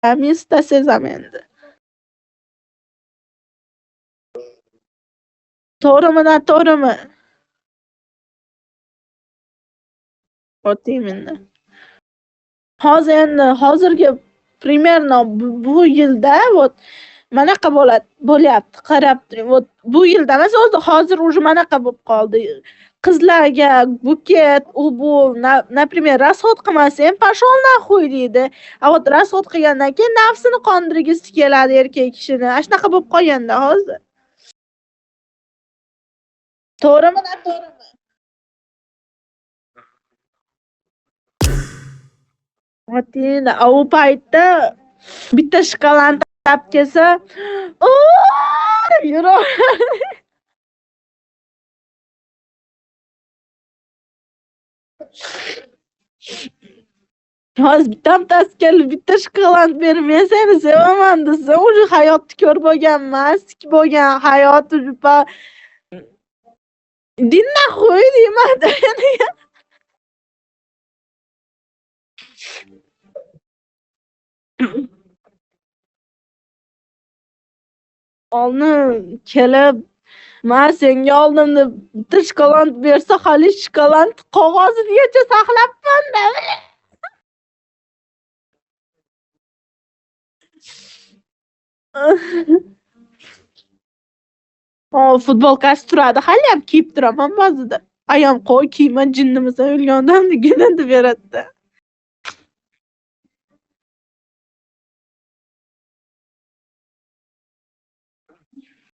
Men sezam endi. To'g'rimi? Otimini. Hozirgi примерно bu yilda manaqa bo'lyapti. Qarab turing. Bu yilda emas, hozir уже manaqa bo'lib qoldi. Qizlarga buket, bu, например, расход qilmasang, pashol naxuy deydi. Расход qilgandan keyin nafsini qondirgisi keladi erkak kishini. Shunaqa bo'lib qolganda hozir. To'g'rimi? Otina, u paytda bitta shokolad olib kelsa, yuraver. Hozir bittasi kelib bitta shokolad berib, men seni sevaman desa, уже hayotni ko'r bo'lgan, mast bo'lgan, hayot dinna qo'y deyman. Olni kelib, men senga oldim deb bitta shokolad bersa, hali shokolad qog'ozigacha saqlabman-da. Futbolkasi turadi, haliyam kiyib turaman ba'zida. Ayam qo'y kiyma, jinnimisan o'lgandan deganda beradi-da.